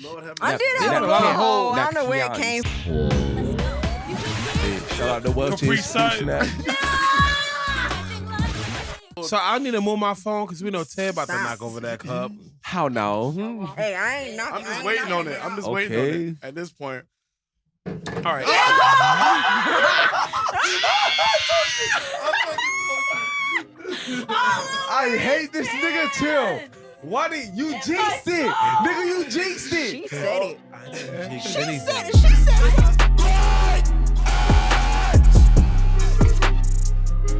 Lord have I mercy. did There's have a a lot of hole. holes. I don't know where it came from. Shout out to Welch Capri Institution. So I need to move my phone because we know Ted about to knock over that cup. How now? Hey, I ain't knocking. I'm just waiting on it. I'm just waiting on it at this point. All right. I hate this nigga. Chill. Why did you jinxed it? Nigga, you jinxed it. She said it. I didn't jinx She said anything. it. She said it.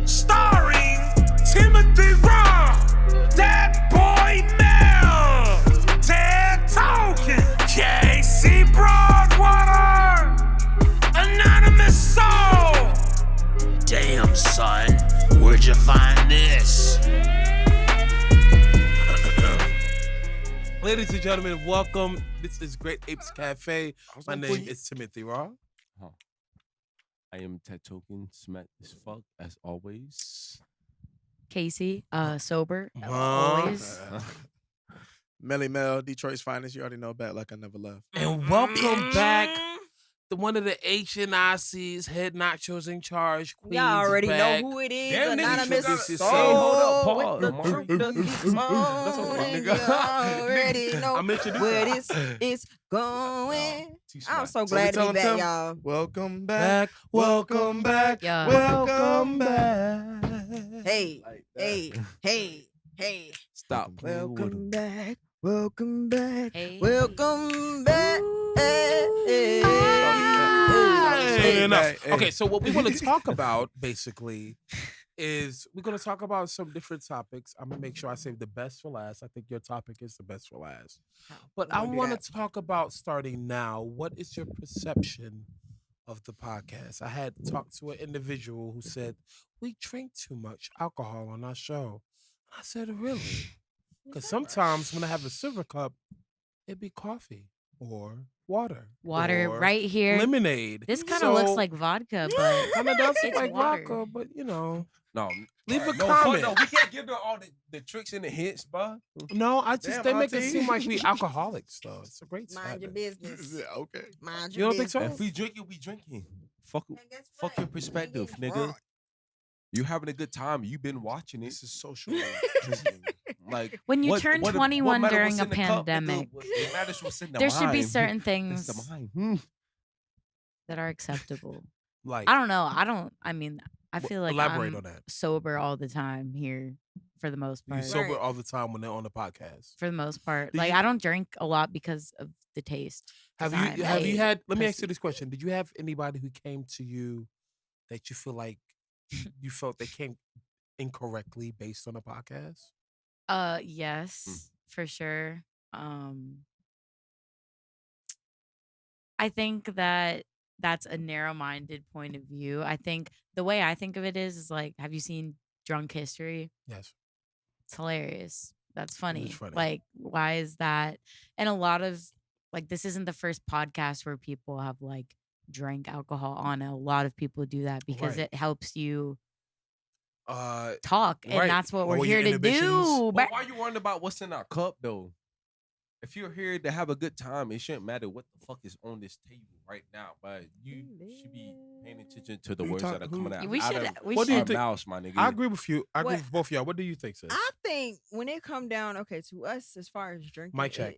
Starring Timothy Robb, That Boy Mel, Ted Token, Casey Broadwater, AnonYmiss Sol. Damn, son, where'd you find this? Ladies and gentlemen, welcome. This is Great Apes Cafe. My name is Timothy Raw. I am Ted Token, smack as fuck as always. Casey, sober, always. Melly Mel, Detroit's finest. You already know, back like I never left. And welcome back to one of the HNIC's head nachos in charge. Queens Y'all already back. know who it is. Damn, nigga, AnonYmiss you Sol. Hey, hold up, with pause. the truth that keeps on. You already know I'm introducing. where this is going. I'm so glad to be back, y'all. Welcome back. Welcome back. Yeah. Welcome back. Hey, Like that. hey. Stop playing with him. Welcome back. Hey. Welcome back. Hey. Hey, enough. hey. Okay, so what we want to talk about basically is we're going to talk about some different topics. I'm going to make sure I save the best for last. I think your topic is the best for last. But I We'll do want that. to talk about starting now. What is your perception of the podcast? I had talked to an individual who said, we drink too much alcohol on our show. I said, really? Because sometimes when I have a silver cup, it'd be coffee or water. Water or right here. Lemonade. This kind of looks like vodka, but kind of does look it's like water. vodka, but you know. No, Leave a no, comment. No, we can't give them all the tricks and the hints, bro. No, I just Damn, they make it Auntie. seem like we alcoholics though. It's a great Mind your habit. business. Yeah, okay. Mind You your don't think so? business. If we drinking, we drinking. Fuck, And guess fuck what? your perspective, We getting nigga. drunk. You having a good time. You been watching it. This is social drinking. Like when you what- turn what- 21 what matter during what's a in the cup, nigga? pandemic, What matters what's in the there should be mind. certain It's things the mind. that are acceptable. Like I don't know. I mean, I feel like elaborate I'm on that. sober all the time here for the most You part. sober Right. all the time when they're on the podcast. For the most part. Do Like you- I don't drink a lot because of the taste. Have I'm you have you a had? Let me ask pussy. you this question: did you have anybody who came to you that you feel like you felt they came incorrectly based on a podcast? Yes, for sure. I think that that's a narrow-minded point of view. I think the way I think of it is like, have you seen Drunk History? Yes. It's hilarious. That's funny. funny. Like, why is that? And a lot of like, this isn't the first podcast where people have like drank alcohol on it. A lot of people do that because Right. it helps you Uh, talk, and Right. that's what we're Lower here your to do. inhibitions. But why you worrying about what's in our cup though? If you're here to have a good time, it shouldn't matter what the fuck is on this table right now. But you should be paying attention to the Who you words talk- that are who- coming out. We out should. of We What do you should. our think? mouths, my nigga. I agree with you. I agree What- with both of y'all. What do you think, sis? I think when it come down, okay, to us as far as drinking, Mic check.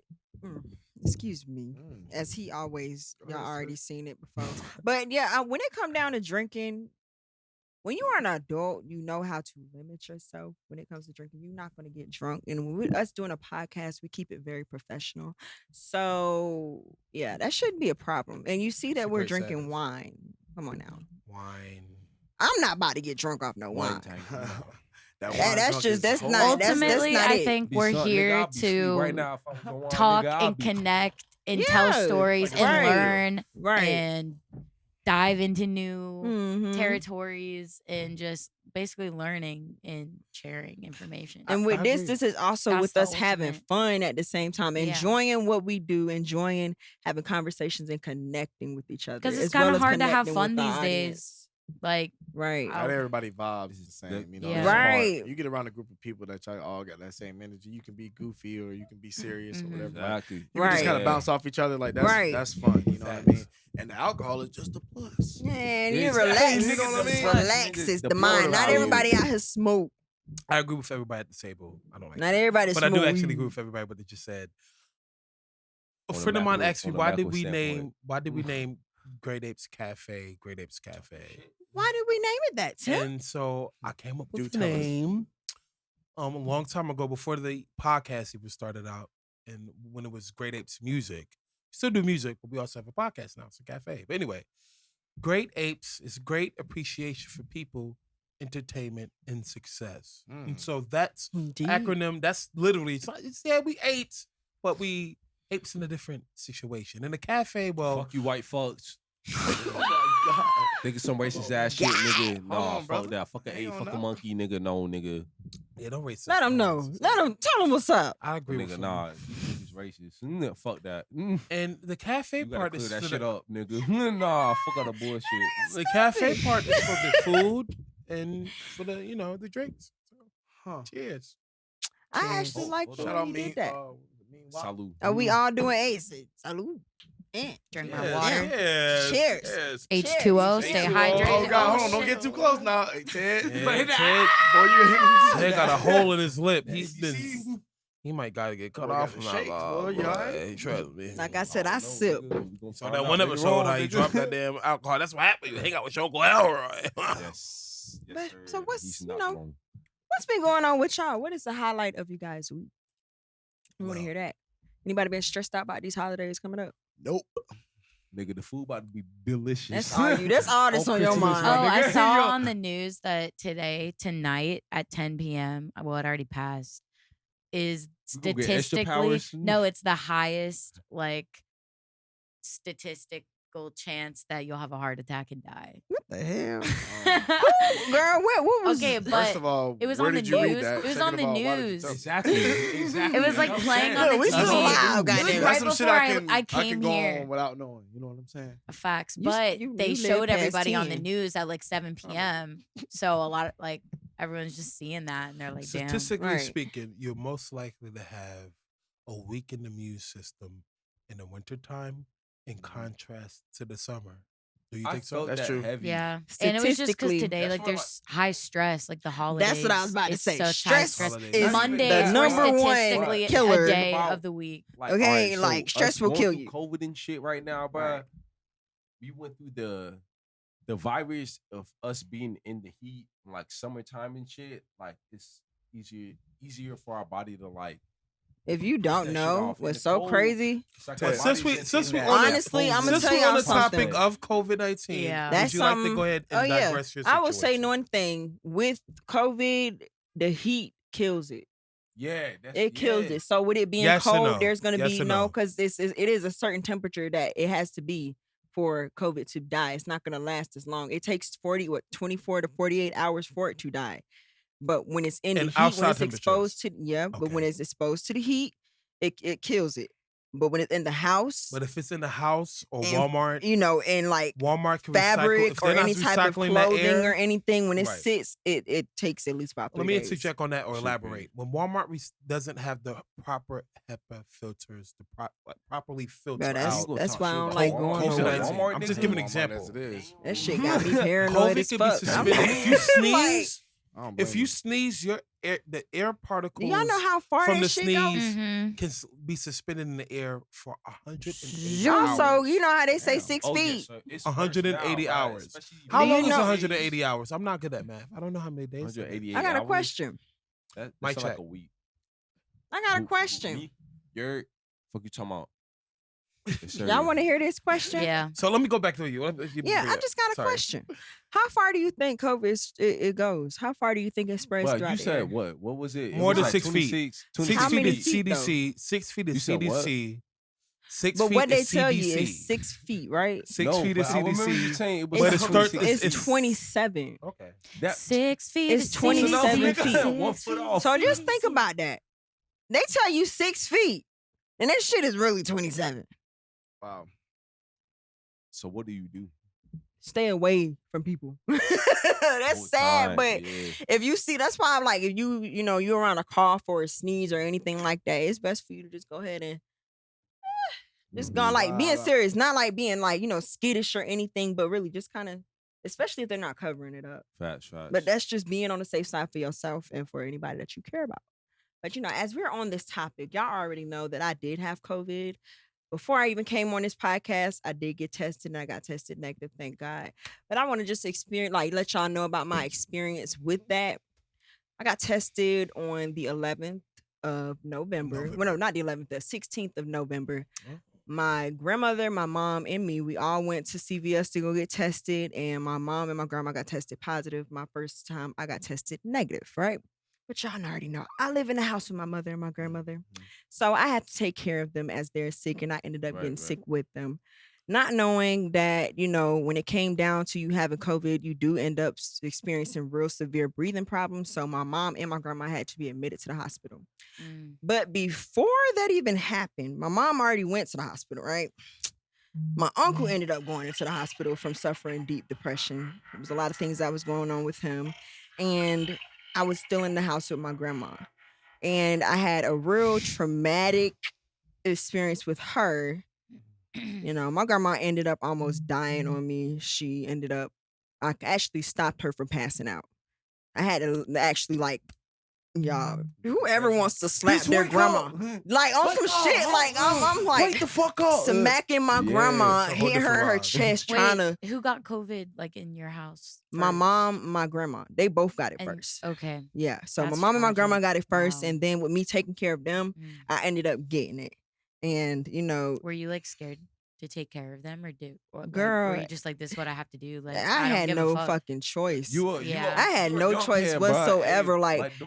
excuse me, Mm. as he always, Go y'all ahead, already sis. seen it before. But yeah, when it come down to drinking, when you are an adult, you know how to limit yourself when it comes to drinking. You're not going to get drunk. And when we, us doing a podcast, we keep it very professional. So yeah, that shouldn't be a problem. And you see It's a that we're great drinking Sabbath. wine. Come on now. Wine. I'm not about to get drunk off no wine. time. That Yeah, wine that's drunk just- is that's whole. not- that's Ultimately, not I it. think Be we're son, nigga, here I'll be asleep to right now if I was on wine, talk nigga, I'll and be- connect and Yeah, tell stories like and right. learn Right. and dive into new Mhm. territories and just basically learning and sharing information. And I with this, agree. this is also That's with the us having ultimate. fun at the same time, Yeah. enjoying what we do, enjoying having conversations and connecting with each other. 'Cause it's as well kinda as hard to have connecting fun with our these days. audience. Like, Right. Not everybody vibes the same, you know. Yeah. It's hard. Right. You get around a group of people that y'all all got that same energy. You can be goofy or you can be serious or Mhm. whatever. Like, Exactly. you can just Right. kind of bounce off each other. Like that's fun. You know what I mean? And the alcohol is just a plus. Man, you Exactly. relax. You know what I mean? Relax Nigga, is the the mind. Not blood everybody value. out here smoke. I agree with everybody at the table. I don't like Not that. everybody But smoke. I do actually weed. agree with everybody what they just said. A On the friend of mine macro- asked me on the why did macro we standpoint. name Great Apes Cafe Great Apes Cafe? Why did we name it that, Tim? And so I came up Do with the tell us. name a long time ago before the podcast even started out, and when it was Great Apes Music. We still do music, but we also have a podcast now. It's a cafe. But anyway, Great Apes is great appreciation for people, entertainment, and success. And so that's Indeed. acronym. That's literally yeah, we apes, but we apes in a different situation. In a cafe, well, Fuck you, white fucks. Oh my God. Nigga, some racist ass shit, nigga. Hold Nah, on, fuck brother. that. Fuck an They ape, don't fuck a know. monkey, nigga. No, nigga. yeah, don't racist. Let them know. Let them tell them what's up. I agree with Nigga, him. nah. He's racist. Fuck that. And the cafe You gotta part clear is that for shit the, up, nigga. Nah, fuck all the bullshit. the cafe part is for the food and for the the drinks. Huh. Cheers. I Cheers. actually like Hold the on. Shout way out you me. did that. Salute. Are we all doing AIDS? Salute. drink Yes, my water. Yes, Cheers. yes. H2O, stay H2O. hydrated. Oh God, hold on, shit. don't get too close now. Hey, Ted. Yeah, Ted, Ted, boy, you Ted got a hole in his lip. Yeah, He's you been. see? He might gotta get cut Boy, off got from the that shakes, law. boy. You all right? Trust me. Like I said, I sip. So that one episode, how he dropped that damn alcohol. That's what happened. You hang out with your Uncle Elroy. Yes. But- Yes, so sir. what's, He's you not know, wrong. What's been going on with y'all? What is the highlight of you guys' week? We want to Well. hear that. Anybody been stressed out about these holidays coming up? Nope. Nigga, the food about to be delicious. That's all you. That's all that's on your Christmas, mind. my Oh, I nigga. saw Yo. on the news that tonight at 10 p.m., well, it already passed, is You gonna get extra statistically, powers? no, it's the highest, like, statistical chance that you'll have a heart attack and die. What the hell? Um, Girl, what was Okay, First but of all, it was where on the did you read news. that? It was Second on the of all, why did you news. tell me? Exactly. It was like That's playing what on I'm the we saying. still TV. alive, It was goddamn. right That's some shit before I I can came go here. on without knowing. You know what I'm saying? Facts, You- but you they live showed past everybody on the 10. news at like 7 p.m. So a lot of like everyone's just seeing that and they're like, damn. Statistically Right. speaking, you're most likely to have a weakened immune system in the wintertime in contrast to the summer. Do you I think so? felt That's that true. heavy. Yeah, and it was just because Statistically, today, that's like, why, there's high stress, like the holidays. That's what I was about to it's say. such high Stress stress. Holidays. is Mondays the were number one statistically killer. a day About- of the week. Like, Okay, alright, so like, stress us will going kill through you. COVID and shit right now, bro. Right. We went through the virus of us being in the heat, like summertime and shit. Like it's easier for our body to like. If you that don't shit know off. In what's the so cold, crazy, it's like But our since body's we in since we that on Honestly, the, I'ma since tell we y'all on the topic something. of COVID-19, Yeah. would That's you like to something- go ahead and oh yeah, digress your I will say situation? one thing with COVID, the heat kills it. Yeah, that's, It kills yeah. it. So with it being Yes or cold, no? there's gonna Yes be or no no? because it is a certain temperature that it has to be for COVID to die. It's not gonna last as long. It takes 24 to 48 hours for it to die. But when it's in the And heat, when outside it's exposed to but when Okay. it's exposed to the heat, it kills it. But when it's in the house, But if it's in the house or And, Walmart, you know, and like Walmart can recycle. If fabric or they're not any type of recycling that clothing air, or anything, when it Right. sits, it takes at least about 3 let me days. interject on that or Should elaborate. When Walmart doesn't have the proper HEPA filters to properly filter Bro, that's out that's why I don't shit like about going COVID-19. nowhere. Walmart, I'm just nigga. giving an Walmart example. as it is. That shit got me paranoid COVID as can be fuck. suspended. If you sneeze, I don't blame if you sneeze, the air Do particles y'all know how far from that the shit sneeze goes? Mhm. can be suspended in the air for 180 Also, hours. you know how they say Damn. 6 Oh, yeah, feet. so it's 180 worse now, hours. especially How Do you long is know- 180 hours? I'm not good at math. I don't know how many days. that is. 188 I got a hours? question. That, Mic that's like check. a week. I got a Who- question. Me? You're fuck you talking about? Yes, sir. Y'all want to hear this question? Yeah. So let me go back to you. Yeah, I just got a question. How far do you think COVID it goes? How far do you think it spreads Well, throughout you the said air? what? What was it? It More was than like 6 feet. 26, 6 How feet many is feet, though? CDC. 6 feet is You said what? CDC. 6 But feet what they is tell CDC. you is 6 feet, right? 6 No, feet is but I remember you CDC. saying it was But It's, it's 26 thir- it's it's- 27. Okay. That, 6 feet. It's is 27 CDC. feet. 1 foot off. So just think about that. They tell you 6 feet, and that shit is really 27. Wow. So what do you do? stay away from people. That's Whole sad, time, but yeah. if you see, that's why I'm like, if you're around a cough or a sneeze or anything like that, it's best for you to just go ahead and just go, like, being serious, not like being like, skittish or anything, but really just kind of, especially if they're not covering it up. Facts. But that's just being on the safe side for yourself and for anybody that you care about. But as we're on this topic, y'all already know that I did have COVID. Before I even came on this podcast, I did get tested and I got tested negative, thank God. But I want to just let y'all know about my experience with that. I got tested on the 11th of November. Well, no, not the 11th, the 16th of November. My grandmother, my mom, and me, we all went to CVS to go get tested, and my mom and my grandma got tested positive. My first time, I got tested negative, right? But y'all already know, I live in the house with my mother and my grandmother. So I had to take care of them as they're sick, and I ended up getting sick with them. Not knowing that, when it came down to you having COVID, you do end up experiencing real severe breathing problems. So my mom and my grandma had to be admitted to the hospital. But before that even happened, my mom already went to the hospital, right? My uncle ended up going into the hospital from suffering deep depression. There was a lot of things that was going on with him. And I was still in the house with my grandma. And I had a real traumatic experience with her. My grandma ended up almost dying on me. I actually stopped her from passing out. I had to actually, y'all, whoever wants to slap their grandma, like on some shit, like I'm like, wake the fuck up, smacking my grandma, it's a whole hit her in her different vibe. chest, trying to. Who got COVID like in your house? My first? mom, my grandma, they both got it And- first. Okay. Yeah, so That's my mom and my grandma tragic. got it first, Wow. and then with me taking care of them, I ended up getting it. And Were you like scared to take care of them, or were Girl, you just like, this is what I have to do? Like, I don't had give a no fuck. fucking choice. Yeah. I had no choice whatsoever.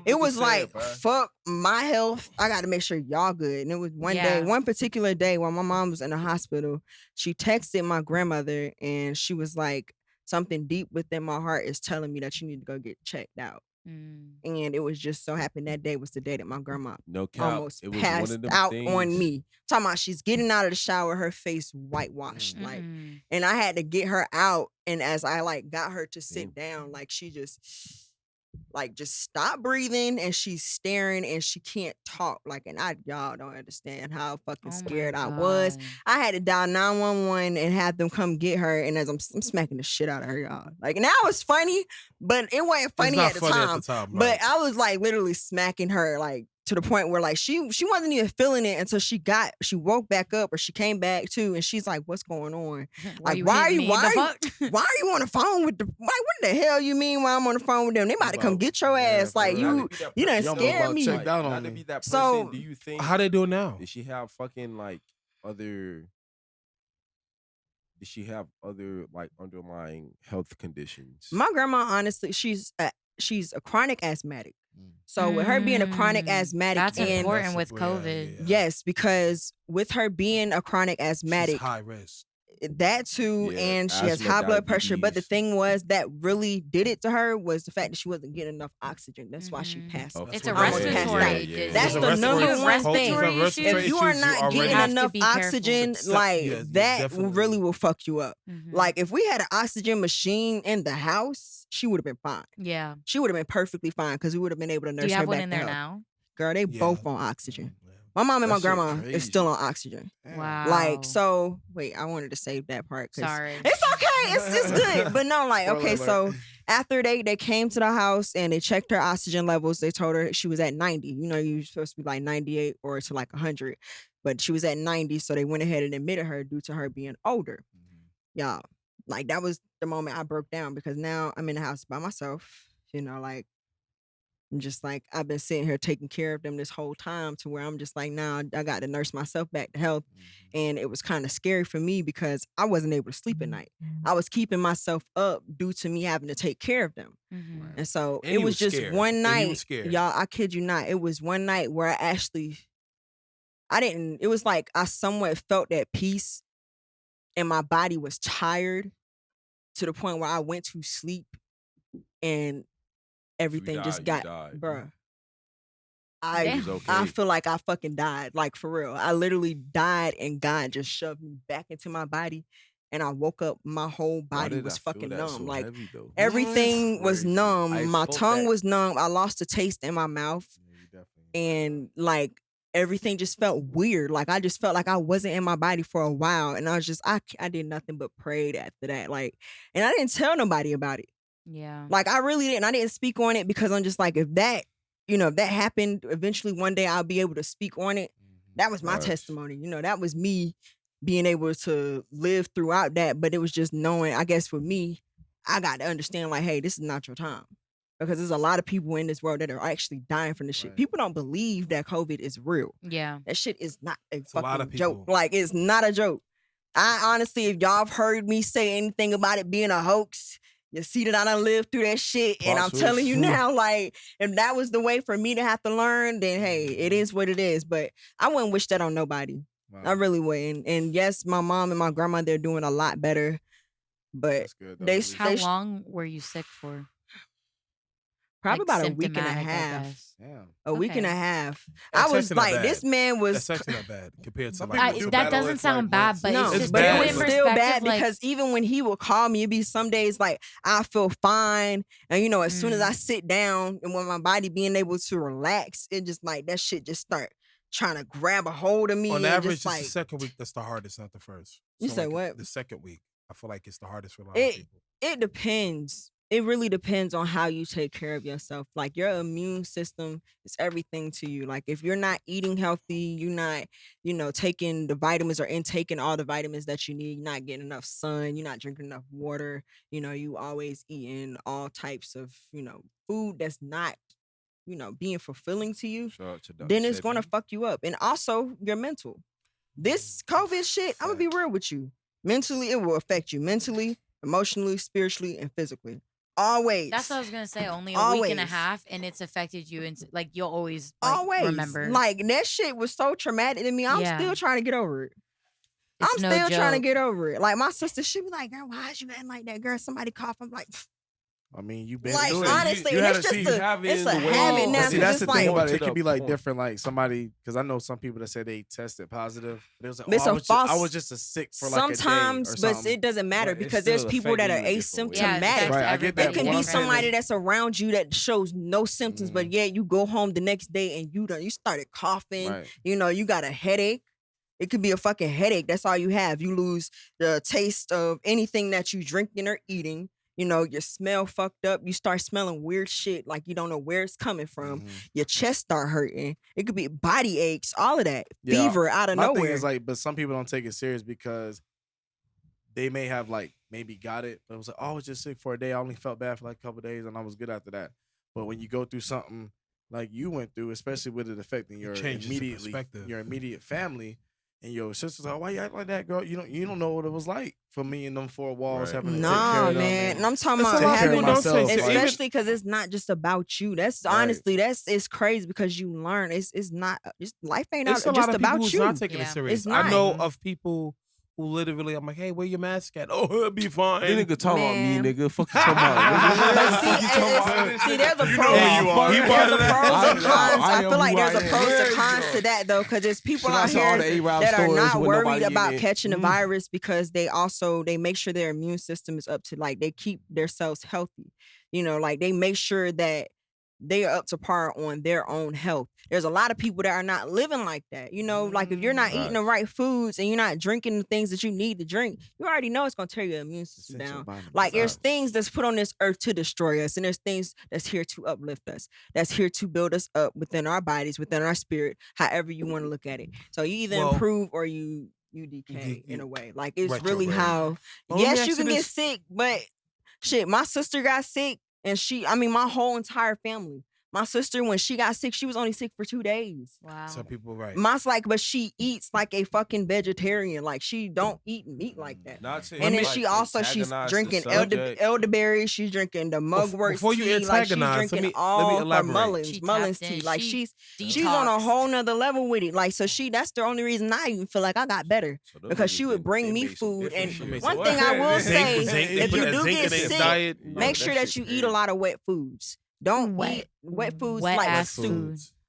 It was like, fuck my health. I got to make sure y'all good. And it was one particular day while my mom was in the hospital, she texted my grandmother and she was like, something deep within my heart is telling me that you need to go get checked out. And it was just so happened that day was the day that my grandma almost passed out on me. Talking about she's getting out of the shower, her face whitewashed, and I had to get her out. And as I got her to sit down, she just stopped breathing and she's staring and she can't talk. And y'all don't understand how fucking scared I was. I had to dial 911 and have them come get her. And as I'm smacking the shit out of her, y'all. Now it's funny, but it wasn't funny at the time. Right. But I was literally smacking her to the point where she wasn't even feeling it until she woke back up or she came back too, and she's like, "What's going on? Why are you on the phone with the what the hell you mean why I'm on the phone with them? They about to come get your ass. You done scared me." Check down on to me. be that person, So- do you think How they doing now? did she have fucking other? Did she have other underlying health conditions? My grandma, honestly, she's a chronic asthmatic. So with her being a chronic asthmatic, That's and important with Yeah, COVID. yeah. yes, because with her being a chronic She's asthmatic, high risk. that too, Yeah, and she has asthma, high blood pressure. But the diabetes. thing was that really did it to her was the fact that she wasn't getting enough oxygen. That's why she passed. Okay. It's a Almost passed respiratory out. disease. That's It's a the number respiratory- one Respiratory thing. issues. If you are issues, not already getting have to enough be careful. oxygen, Yeah, that definitely. really will fuck you up. Mhm. If we had an oxygen machine in the house, she would have been fine. Yeah. She would have been perfectly fine because we would have been able to Do nurse you her have one back in to there health. now? Girl, they Yeah. both on oxygen. Yeah. My mom and my That shit grandma crazy. is still on oxygen. Wow. So wait, I wanted to save that part. Sorry. It's okay. It's good. But no, okay, Spoiler so after they came to the house and they checked her oxygen levels, they told her she was at 90. You're supposed to be 98 or to 100. But she was at 90, so they went ahead and admitted her due to her being older. Y'all, that was the moment I broke down because now I'm in the house by myself. I'm just I've been sitting here taking care of them this whole time to where I'm just now I got to nurse myself back to health. And it was kind of scary for me because I wasn't able to sleep at night. I was keeping myself up due to me having to take care of them. Mhm. And so And it you was was just scared. one And you night, was scared. y'all, I kid you not. It was one night where it was like I somewhat felt at peace and my body was tired to the point where I went to sleep and everything just got, bruh. Damn. It was I okay. feel like I fucking died, for real. I literally died and God just shoved me back into my body and I woke up, my whole Why body did was I feel fucking that numb. so Like heavy, though? everything was Crazy. numb. I My felt tongue that. was numb. I lost the taste in my mouth, Yeah, you definitely. and like everything just felt weird. Like I just felt like I wasn't in my body for a while, and I was just I did nothing but prayed after that. Like, and I didn't tell nobody about it. Yeah. Like I really didn't. I didn't speak on it because I'm just like, if that, if that happened, eventually one day I'll be able to speak on it. That was my Facts. testimony. That was me being able to live throughout that. But it was just knowing, I guess for me, I got to understand like, hey, this is not your time. Because there's a lot of people in this world that are actually dying from this shit. Right. People don't believe that COVID is real. Yeah. That shit is not a a lot fucking of joke. people. Like, it's not a joke. I honestly, if y'all have heard me say anything about it being a hoax, you see that I done lived through that shit. And I'm Plot telling you twist. now, like, if that was the way for me to have to learn, then hey, it is what it is. But I wouldn't wish that on nobody. Wow. I really wouldn't. And yes, my mom and my grandma, they're doing a lot better. But That's good. Though, they at s- least. How they sh- long were you sick for? probably Like, about a week and a symptomatic, I half. guess. Damn. A week and a Okay. half. That's I was actually not like, bad. this man was. That's actually not bad compared to Some like. people do That battle doesn't it for, sound like, bad, months. but No, it's It's just but bad, it put was in still bad perspective, like, because even when he would call me, it'd be some days like I feel fine, and as soon as I sit down and when my body being able to relax, it just like that shit just start trying to grab a hold of me. On and average, just it's like the second week that's the hardest, not the first. You say like, what? The second week, I feel like it's the hardest for a lot of it. people. It depends. It really depends on how you take care of yourself. Like your immune system is everything to you. Like if you're not eating healthy, you're not, taking the vitamins or intaking all the vitamins that you need, you're not getting enough sun, you're not drinking enough water, you always eating all types of, food that's not, being fulfilling to you, Shout out to Dr. then it's going to Sebi. fuck you up. And also your mental. This COVID shit, I'm going to be real with you. Mentally, it will affect you mentally, emotionally, spiritually, and physically. Always. that's what I was gonna say. Only a week and a Always. half, and it's affected you, and like you'll always Always. remember. Like that shit was so traumatic to me. I'm Yeah. still trying to get over it. It's I'm no still trying to joke. get over it. Like my sister, she be like, "Girl, why is you acting like that, girl? Somebody cough." I'm like, I mean, you been like through it. honestly, you and had it's to just see. a, have it it's in a the way- habit But now. But see, 'cause that's it's the like, thing about To it. It the could be like point. different. Like somebody, because I know some people that said they tested positive. But it was like, It's I a was false- I was just a sick for like sometimes, a day or but something. it doesn't matter But it's because there's still people that are affecting you in a different way. Yeah, it asymptomatic. affects Right, I get that, It but can what be I'm saying somebody is- that's around you that shows no symptoms, but yet you go home the next day and you started coughing. Right. You got a headache. It could be a fucking headache. That's all you have. You lose the taste of anything that you drinking or eating. Your smell fucked up. You start smelling weird shit like you don't know where it's coming from. Mhm. Your chest start hurting. It could be body aches, all of that. Yeah, Fever out of My nowhere. thing is like, but some people don't take it serious because they may have like maybe got it, but it was like, oh, I was just sick for a day. I only felt bad for like a couple of days, and I was good after that. But when you go through something like you went through, especially with it affecting your changes your perspective. your immediate family, and your sister's like, why you act like that, girl? You don't know what it was like for me in them four walls Right. having to take care Nah, of them. man. And I'm talking That's about a lot of having, people don't myself, take it. like- especially because it's not just about you. That's Right. honestly, it's crazy because you learn. It's not. Life ain't It's a not lot just of people about who's you. not taking it Yeah. serious. It's I know not. of people who literally, I'm like, hey, where your mask at? Oh, it'll be fine. That nigga talking about me, Man. nigga. Fuck you talking about. But see, nigga? see, there's a You pros. know who you are. There's He a brought it up. pros and I know. cons. I I am feel like who there's I a am. pros and Yeah, cons sure. to that though, because there's people Shout out out to all the here A-Rap that are stores not with worried nobody about in it. catching the Mhm. virus because they make sure their immune system is up to like they keep their cells healthy. Like they make sure that they are up to par on their own health. There's a lot of people that are not living like that. Like if you're not eating the right foods and you're not drinking the things that you need to drink, you already know it's gonna tear your immune system Essential down. vitamins. Like there's Facts. things that's put on this earth to destroy us, and there's things that's here to uplift us, that's here to build us up within our bodies, within our spirit, however you want to look at it. So you either Well, improve or you decay in a way. Like it's really retrograde. how Well, let me yes, ask you you can get this. sick, but shit, my sister got sick and my whole entire family. My sister, when she got sick, she was only sick for 2 days. Wow. Some people, right. Mom's like, but she eats like a fucking vegetarian. Like she don't eat meat like that. Not to, And then like, she also she's antagonize the drinking subject. elderberry. She's drinking the mugwort before you tea. Like she's antagonize, let drinking me all her elaborate. Mullins She Mullins tapped tea. in. Like She she's on a detoxed. whole nother level with it. Like so that's the only reason I even feel like I got better So them because niggas, she would they bring me made some food. different And shit. one thing I will say, They if put you that do zinc get in their sick, diet. make that sure that shit you eat crazy. a lot of wet foods. Don't Wet- eat wet foods wet like ass soup. food.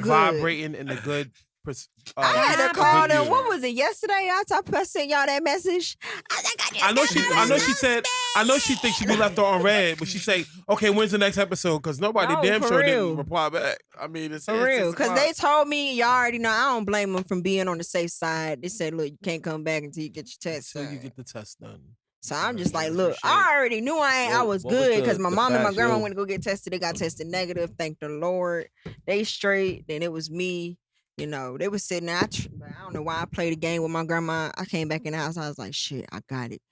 good. vibrating in a good I had to a call good them. year. What was it yesterday? I sent y'all that message. I know she said. I know she thinks she be left on red, but she say, "Okay, when's the next episode?" Because nobody No, damn for sure real. didn't reply back. I mean, it's For real, because they 6 told me, y'all already know, I don't blame them from being on the safe side. They said, look, you can't come back until you get your test Until you done. get the test done. So I'm just like, That's look, some I already knew I was What was good because my the mom and my facts, grandma yo? went to go get tested. They got tested negative. Thank the Lord. They straight. Then it was me. You know, they was sitting there. I don't know why I played a game with my grandma. I came back in the house. I was like, shit, I got it.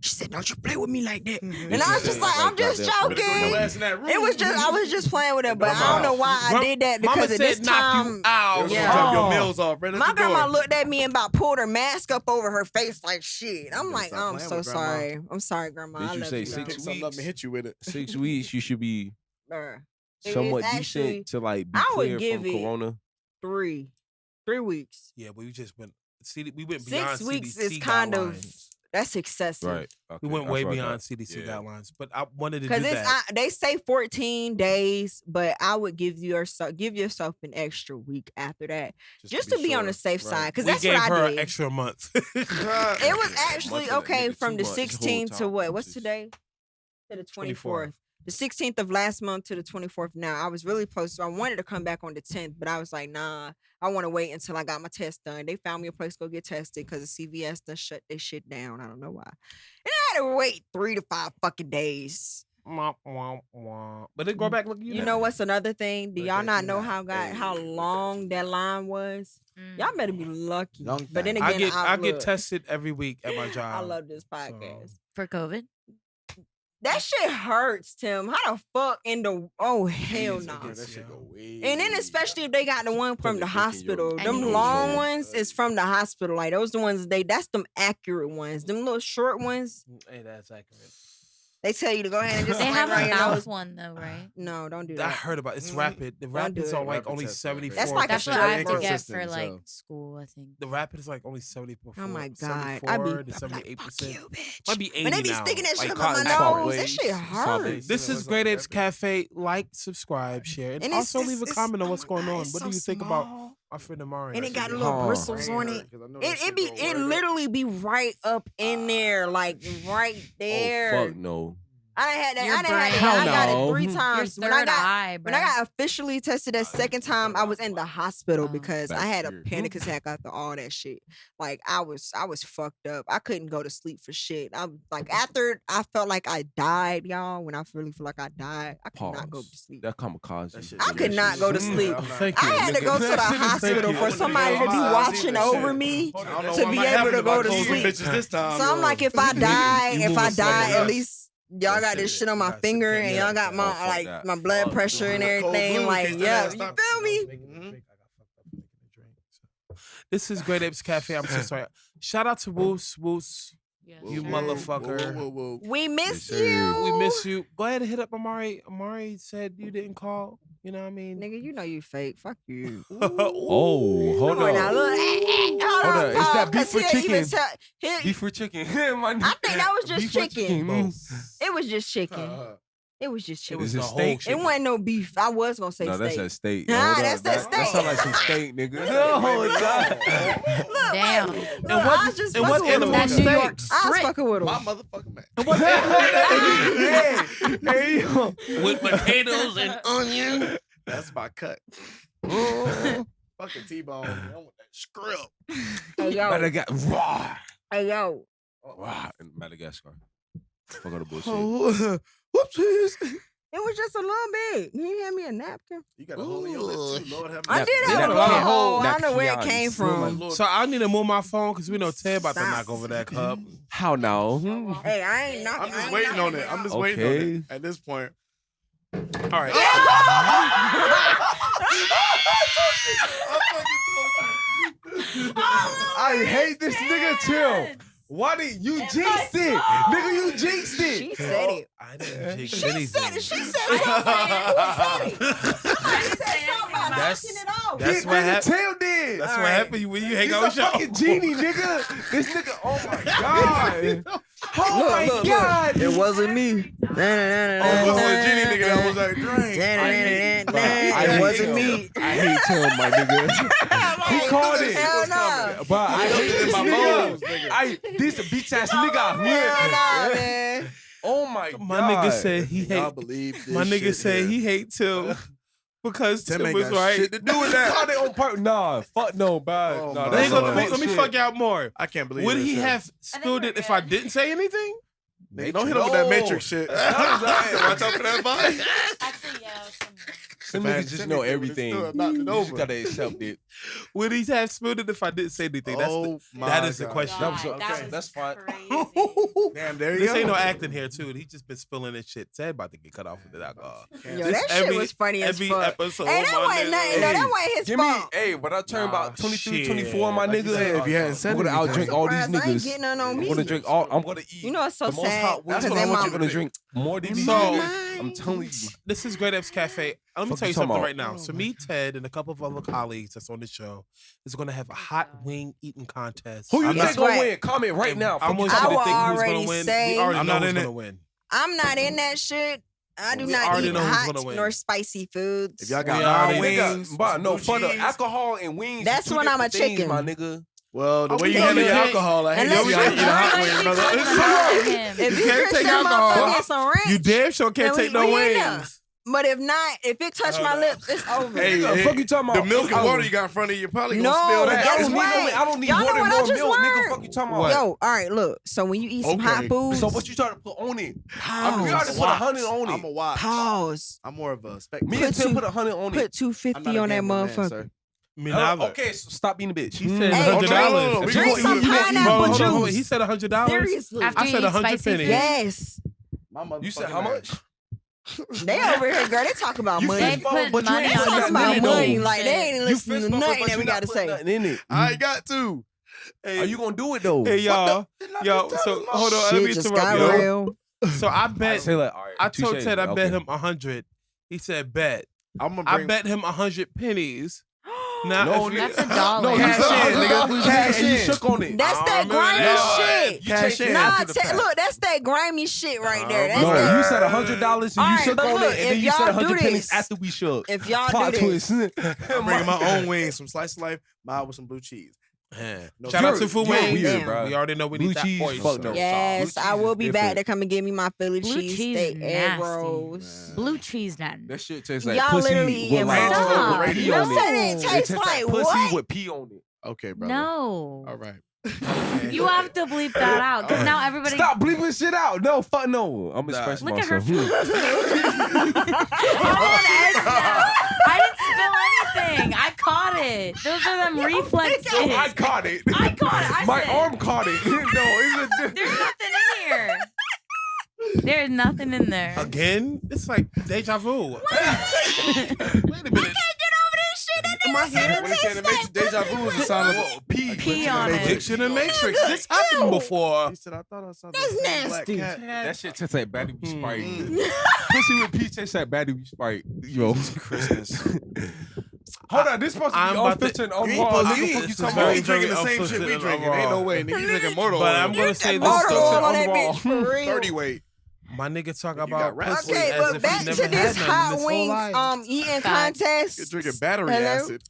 She said, don't you play with me like that. And I was just like, I'm just joking. It was just, I was just playing with her, but I don't know why I did that because Mama at said this knock time. you out. Yeah. Drop your meals off, right? My grandma looked at me and about pulled her mask up over her face like shit. I'm You like, stop I'm playing so with grandma. sorry. I'm sorry, grandma. Did I you love say you, 6 Pick something up and weeks? hit you with it. 6 weeks, you should be Bruh. It is somewhat actually decent to like be I would clear give from it corona. 3 weeks. Yeah, but we just went. We went beyond 6 weeks CDC is kind of guidelines. that's excessive. Right. We Okay, went I way felt beyond that. CDC Yeah. guidelines, but I wanted to do Because it's that. they say 14 days, but I would give yourself an extra week after that, just to be on the safe side. Because We that's gave what her I an did. extra month. It was actually month of that okay nigga, from 2 the months, whole 16th to time. what? What's Just- today? To the 24th. 24th. The 16th of last month to the 24th now. I was really close. So I wanted to come back on the 10th, but I was like, nah, I want to wait until I got my test done. They found me a place to go get tested because the CVS done shut their shit down. I don't know why. And I had to wait 3 to 5 fucking days. Womp, womp, womp. But then go back look. You know what's another thing? Do Look y'all at not you know now. how long that line was? Y'all better be lucky. Young But then thing. again, I get look, tested every week at my job. I love this podcast. For COVID? That shit hurts, Tim. How the fuck in the hell no. Yeah, that shit go way. And then especially if they got the one from the the dick in your- hospital. I Them know. long ones is from the hospital. Like those the ones that's them accurate ones. Them little short ones, Hey, that's accurate. they tell you to go ahead and just They slang have right a your mouth nose. one though, right? No, don't do I that. heard about it. It's Mhm. rapid. The Don't rapids do are it. like Rapid only tests are 74. That's like a That's what shit I have to get inconsistent, for like so. school, I think. The rapid is like only 74. Oh my god. 74 I'd be to like, fuck 78%. you, bitch. Might be 80 When they be now. sticking that Like shit up on my cotton nose, swab. that shit hurts. This is What's Great up, Apes Rapid? Cafe. Like, subscribe, share, and And also it's- leave a it's- comment on oh what's my going God, on. it's What so do you think about small. my friend Amari? And it got Huh. little bristles on it. It literally be right up in there, like right there. Oh fuck no. I done had that. Your I done had brain. it. I got Hell it 3 no. Your times. third When I got eye, when I bruh. got officially tested that second time, I was in the hospital Oh. because I had a Bacteria. panic attack after all that shit. Like I was fucked up. I couldn't go to sleep for shit. I was like after I felt like I died, y'all. When I really feel like I died, I could not go to sleep. That kamikaze. That shit I could not go to sleep. Thank you. I had to go to the hospital for somebody to be watching over me to be able to go to sleep. This time, So I'm like, if I die, You if I moving slow, die, yes. at least y'all got this shit on my finger and y'all got my fuck like that. my blood Fuck pressure and that. everything. Cold Like, blue, yeah, can't you stop. feel me? This is Great Apes Cafe. I'm so sorry. Shout out to Woos. Woos, Yes, you sir. motherfucker. We miss Yes, sir. you. We miss you. Go ahead and hit up Amari. Amari said you didn't call. You know what I mean? Nigga, you know you fake. Fuck you. Oh, hold Come on now, on. look. Hold Hold on, on, is that Paul, beef 'cause for he'll even chicken? tell- Beef for chicken. I think that was just Beef for chicken. Mm. It was just chicken. It was just It chicken. was Is the it whole steak? It chicken. wasn't no beef. I was gonna say No, that's steak. that steak. Nah, Hold that's up, that That steak. sound like some steak, nigga. Look, Damn. look, And I what- was just and what fucking with animal him. That New York I was strip. fucking with him. My motherfucking man. Hey, yo. With potatoes and onion. That's my cut. Fucking T-bone. I want that scrub. Hey yo, Madagascar. hey yo. Wow. In Madagascar. Fuck all the bullshit. Oh, whoopsies. It was just a little bit. You didn't have me a napkin. You got a hole in your lip too. Lord have I mercy. did They have got a a lot little of hole. holes. I don't know where it Napkins. came My from. Lord. So I need to move my phone because we know Ted about to Stop. knock over that cup. How now? Hey, I ain't knocking. I'm just waiting on it. I'm just waiting on Okay. it. At this point. All right. I hate this nigga. Chill. Why did you jinxed it? Nigga, you jinxed it. She said it. I didn't jinx She anything. said it. She said something. Who said it? She said something about That's- knocking it off. That's Nigga, what happened. Tail did. That's All what right. happened when you hang He's out a with your fucking genie, nigga. This nigga, oh my god. Oh my God. It wasn't me. Oh, it was that Genie nigga that was like, drink. It wasn't me. I hate him, my nigga. He called it. Hell no. But I hate this nigga. This a bitch ass nigga. Hell no, man. Oh my God. My nigga said he Y'all hate. believe this My nigga shit said here. he hate Tim because Tim Tim ain't was got right. shit to do with He that. called it on purpose. Nah, fuck no, bad. Oh Nah, my that's God. some Let me shit. fuck you out more. I can't believe Would this he shit. have spilled it if I didn't say anything? Nigga, don't hit him with that Matrix shit. Watch out for that vibe. Actually, yeah. Some If I niggas had just said know anything, everything. would've still knocked it You just over. gotta accept it. Would he have spilled it if I didn't say anything? Oh my that is the God. question. That was God, okay. was That's fine. crazy. Damn, there you This go. ain't no acting here, too. He just been spilling his shit. Ted about to get cut off with the alcohol. Yo, This that shit every- was funny as every fuck. episode, Hey, that my wasn't nigga. nothing. No, that wasn't his Give me, fault. hey, when I turn about 23, 24, my Like you nigga, said, if you hadn't said I'm gonna anything. outdrink all these Surprised I ain't niggas. getting none on I'm me. gonna drink all. I'm gonna eat. You know it's so the most sad. hot wings. That's what I I'm want you to gonna do. drink more than these So- niggas. I'm telling you. This is Great Apes Cafe. Let me Fuck tell you you talking something about? right now. So me, Ted, and a couple of other colleagues that's on the show is going to have a hot wing eating contest. Who you I'm think not- gonna Right. win? Comment right now. I Fuck you want talking you I to about. will think who's already going to win. say- We already I'm know not who's in going it. to win. I'm not in that shit. I do We not already eat know who's hot gonna win. nor spicy foods. If y'all We got already- wings, But no, blue for the cheese. alcohol and wings. That's two when I'm a different things, chicken. my nigga. Well, the Oh, way we you gonna handle your do it. alcohol, I hate Unless you you gotta eat a hot Unless wing, you brother. talk It's about hard. him. If You you can't catch take them alcohol. motherfuckers some ranch, You damn sure can't then take no we in there. wings. But if not, if it touch my lips, it's over. Hey, Nigga, hey, fuck you talking the about? milk It's and water over. you got in front of you probably No, gonna spill that. guess I don't need what? I don't need Y'all know water and what I more just milk, nigga. learned? Fuck you talking What? about? Yo, all right, look. So when you eat some hot Okay. foods, So what you trying to put on it? I mean, we pause. already put 100 on I'm a it. watch. Pause. I'm more of a spectator. Me and Put Tim two- put 100 on Put it. I'm $250 not a on that gambling man, motherfucker. sir. Me neither. Okay, so stop being a bitch. He said Hey, $100. no, no, If drink you gonna some eat, you gonna eat. pineapple Hold on, hold on. juice. He said $100. Seriously. After I you said eat 100 spicy pennies. food? Yes. My You said motherfucking how ass. much? They over here, girl. They talk about You money. They fist put bump, but you money ain't They on got talking your about nothing money. though. Like they ain't You listening fist to bumping, nothing but that you we not gotta putting say. nothing in it. I ain't got to. Are you gonna do it though? Hey, y'all. Yo, so hold on. Let me Shit just interrupt got you. real. So I I bet. say like, all right. I told touche. Ted I bet Okay. him 100. He said bet. I'm gonna I bring. bet him 100 pennies. Now, No, if you- That's $1. No, you Cash said in, nigga. $100 Cash and you in. shook on it. That's I that remember grimy that. shit. You Cash take in. it Nah, after the fact. look, that's that grimy shit right there. That's No, that. you said $100 and All you right, shook but on look, it, and if then you y'all said do 100 pennies this- after we shook. If y'all Plot do twist. this, I'm bringing my own wings, some slice of life, mine with some blue cheese. No, Shout out to you're Food weird, Wings. bro. We already know we Blue need that cheese, oyster fuck no. yes, Blue I cheese will is be back different. to come and give me my Philly Blue cheese cheese is steak, egg nasty. rolls. Blue cheese none. That shit tastes like Y'all pussy literally with eating ranch Stop. over pee You on said it. it tastes tastes like pussy what? with pee on it. Okay, brother. No. All right. You have to bleep that out because now everybody. Stop bleeping shit out. No, fuck no. I'm expressing Look at her myself. I didn't spill anything. I caught it. Those are them reflexes. I caught it. I caught it. I My said, arm caught it. No, it's There's nothing in here. There's nothing in there. Again? It's like deja vu. Wait a minute. Am I here? When he said it makes deja vu is the sound of pee. Pee on it. Addiction and Matrix. This happened before. He said, I thought I saw That's that black nasty. cat. That shit tastes like battery Sprite. Pussy with pee tastes like battery Sprite. Yo. Christmas. Hold on, this supposed to I'm be about on to- 15 You on ain't ball. supposed to Nigga, eat. fuck you This talking is very about? drinking the same shit we drinking. Ain't no way. Nigga, you drinking Mortal But oil. I'm going to say this. Motor oil on that on bitch for real. 30 weight. My nigga talk got about rats. pussy Okay, as but if back he to never this had none in hot his whole wings life. eating You're contest. drinking battery Hello? acid.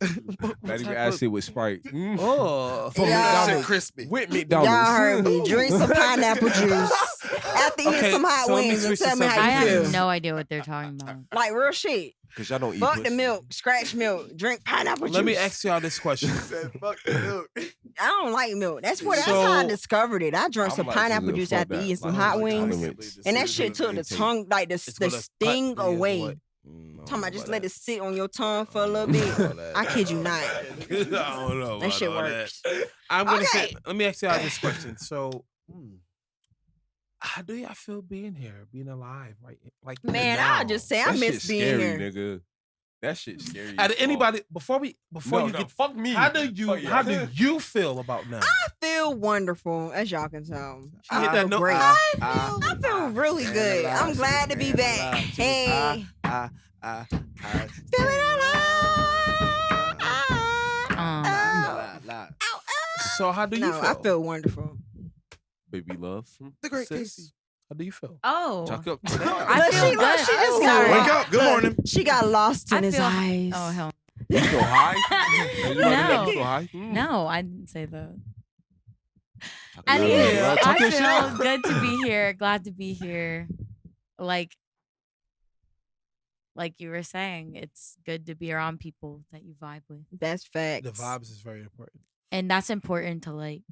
Battery acid with Sprite. Oh. From Yeah. McDonald's. Crispy. With McDonald's. Y'all heard me. Drink some pineapple juice after eating Okay, some hot so let me wings and switch tell to me I how you have feel. no idea what they're talking about. Like real shit. Because y'all don't eat Fuck pussy. the milk, scratch milk, drink pineapple juice. Let me ask y'all this question. Said, fuck the milk. I don't like milk. That's that's So- how I discovered it. I drank I'm some like to pineapple live juice for after that. eating some Like, hot I'm like, wings, condiments. and that shit took the intake. tongue, like the It's gonna sting cut me away. what? Talking about just let it sit on your tongue for a little bit. I kid you not. I don't know. That about shit all works. I'm gonna Okay. say. Let me ask y'all this question. So, how do y'all feel being here, being alive, right? Like Man, now? I'll just say I That miss shit's being scary, here. nigga. That shit's scary. Out of as fuck. anybody, before No, you get, fuck me. how do you Fuck how do you feel about now? I feel wonderful, as y'all can tell. She I hit feel that note. great. Ah, I feel really man good. alive, I'm glad to be man back. alive, too. Hey. Feeling alive. Um, Lie. So how do you No, feel? I feel wonderful. baby love. The Great Sis, Casey. how do you feel? Oh, Chuck up. I Look, feel she, good. look, she I just feel got good. Wake up. Good look, morning. She got lost in I his feel. eyes. Oh hell. You feel high? You No. feel high? No, I didn't say that. Chuck I it mean, up, bro. Chuck I your shit feel up. good to be here. Glad to be here. Like you were saying, it's good to be around people that you vibe with, That's facts. The vibes is very important. and that's important to like,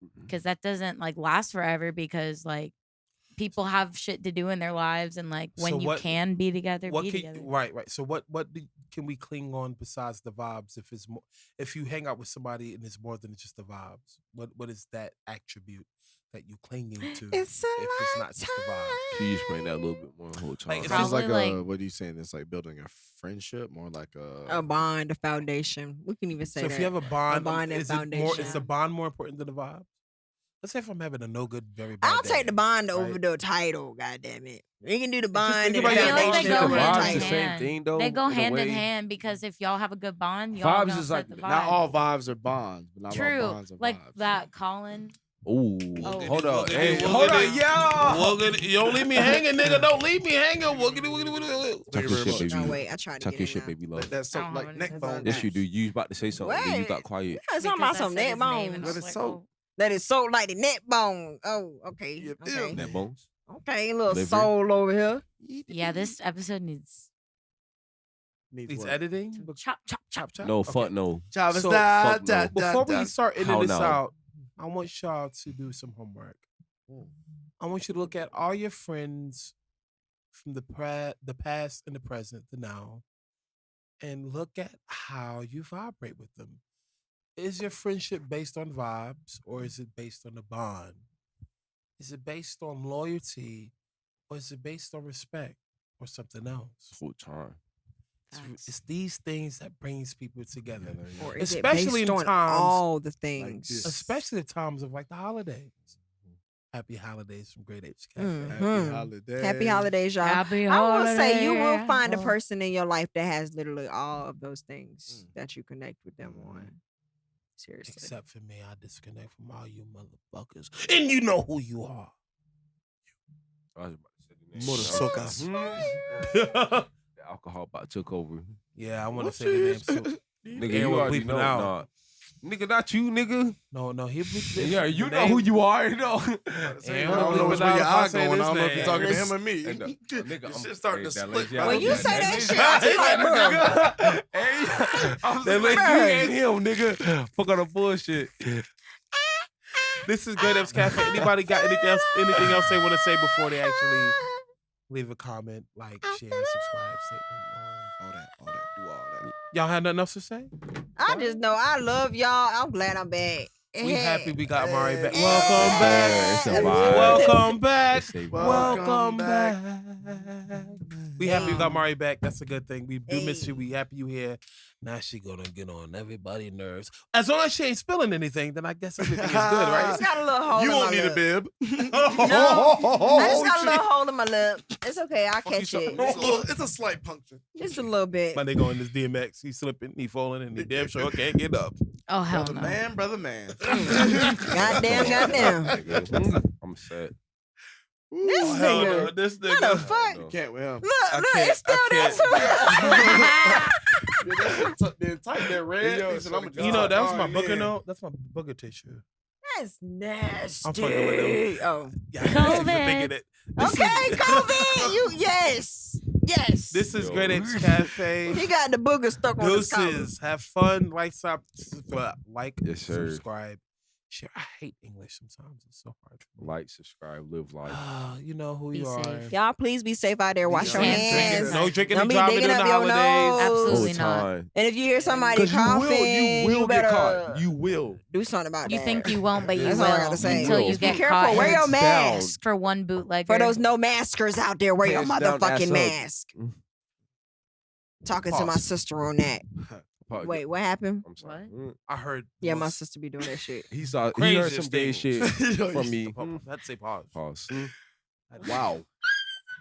Mm-hmm. because that doesn't like last forever. Because like people have shit to do in their lives, and like when So you what- can be together, What be can, together. right. So what can we cling on besides the vibes? If it's more, if you hang out with somebody and it's more than just the vibes, what is that attribute that you clinging to? It's a if it's not just the vibes. Can you explain that a little bit more? Whole time. Like, It's if just Probably, like, like- what are you saying? It's like building a friendship, more like a A bond, a foundation. We can even say So that. if you have a bond, bond and is it more? foundation. Is the bond more important than the vibes? Let's say if I'm having a no good, very bad I'll day, take the bond over right? the title. God damn it, we can do the just bond think and the about I your feel like they foundation go over the hand vibes in the title. same hand. thing, though, They go in a hand in way. hand because if y'all have a good bond, y'all Vibes gonna is set like- the vibe. not all vibes are bonds, but not True, all bonds are like vibes. that Colin. Ooh, Oh. hold up. Woogity, Hey, woogity. hold up, yo. Woogity, you don't leave me hanging, nigga. Don't leave me hanging. Woogity, woogity, woogity. Talk Thank you your very shit, much. baby. Oh wait, I tried to Talk get your in shit, now. baby love. That's so I don't like have neck anything bone. to Yes, you do. You was about to say something. Then you Wait. got quiet. I was talking about Because I some said neck his name and bones. I was Let it like, soak. oh. That is so like the neck bone. Oh, okay. Yeah, Okay. That bones. Okay, little Liver. soul over here. Yeah, this episode needs needs He's what? editing. to chop, chop, chop. Chop, chop. No, Okay. fuck no. Travis, So, da, fuck da, no. da, Before da. we start ending How this now? out, I want y'all to do some homework. I want you to look at all your friends from the past and the present, the now, and look at how you vibrate with them. Is your friendship based on vibes or is it based on a bond? Is it based on loyalty or is it based on respect or something else? Full time. It's these things that brings people together. Or is Especially it in based on times all the things? this. Especially at times of like the holidays. Happy holidays from Great Apes Cafe. Happy Mhm. holidays. Happy holidays, y'all. Happy I will say you will holiday. find a Oh. person in your life that has literally all of those things that you connect with them on. Seriously. Except for me, I disconnect from all you motherfuckers. And you know who you are. I was about to say the name. Motherfuckers. The alcohol about took over. Yeah, I want to say the name. So, Nigga, Aaron you was already bleeping know. out. Nah. Nigga, not you, nigga. no, he Yeah, you know who you are. You know. Aaron I don't know which bleeping way out your if I eye say going. I this don't know if name. you're talking to him or me. Hey, no, nigga, This I'm- shit starting hey, to that split. lazy bro. eye When you that- say that lazy shit, eye I be like, nigga. Hey, I'm That like, lazy- you ain't him, nigga. Fuck on the bullshit. This is Great Apes Cafe. Anybody got anything else they want to say before they actually leave a comment, like, share, subscribe, statement, or All that. Do all that. y'all had nothing else to say? I just know I love y'all. I'm glad I'm back. We happy we got Mari back. Yeah, Welcome back. it's a vibe. Welcome back. It's a vibe. Welcome Welcome back. back. We happy we got Mari back. That's a good thing. We do miss Hey. you. We happy you here. Now she gonna get on everybody's nerves. As long as she ain't spilling anything, then I guess everything is good, I right? just got a little hole You in won't my need a lip. bib. I just got a little hole in my lip. It's okay. I'll catch it. It's a slight puncture. Just a little bit. My nigga on this DMX, he slipping, he falling, and he damn sure can't get up. Oh hell Brother no. man, brother man. Goddamn. I'm sad. This Oh, hell nigga. no, this What the nigga. fuck? No. Can't with him. Look, I look, can't- it's still I there can't. too. Yeah, that shit tucked in tight there, red. Yo, He said, "I'ma You know, that was tuck my mine booger in." note. That's my booger tissue. That's nasty. I'm fucking with them. Oh. Yeah, thank you for COVID. thinking it. This Okay, is- COVID. You yes. Yes. This is Yo. Great Apes Cafe. he got the booger stuck on his collar. Deuces. Have fun. Like, Yes, sir. subscribe, share. I hate English sometimes. It's so hard. Like, subscribe, live life. You know who Be you safe. are. Y'all, please be safe out there. Wash your safe. hands. No drinking Don't and be driving digging during the up your holidays. nose. Absolutely Full not. time. And if you hear somebody 'Cause coughing, you will better get caught. You will. do something about You that. think you won't, but you That's will all I gotta say. until You you will. get Be careful. caught. Wear your Hands mask. For one bootlegger. For those no maskers out there, wear your Hands down, motherfucking ass up. mask. Talking to my Pause. sister on that. Probably- Wait, what happened? I'm sorry. I heard. Yeah, my most sister be doing that shit. He saw. He heard craziest some gay things. shit Yo, from you me. I'd say pause. Pause. Wow.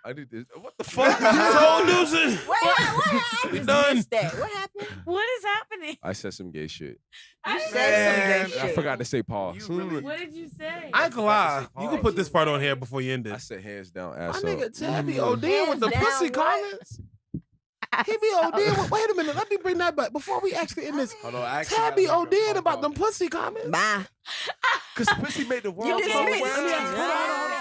I need this. What the fuck? So losing. What happened? We I just done. missed that. What happened? What is happening? I said some gay shit. You I said some Man, gay I shit. forgot to say pause. You really- What did you say? I ain't gonna lie. You can put this part on here before you end I it. said hands down, My ass nigga up. Tabby OD with the Hands pussy down, what? comments. He be OD. Wait a minute. Let me bring that back before we actually end this. Hold on, I actually Tabby gotta make a OD phone about call. them pussy comments. Bye. Cause pussy made the world You go dismissed. round. Hold on.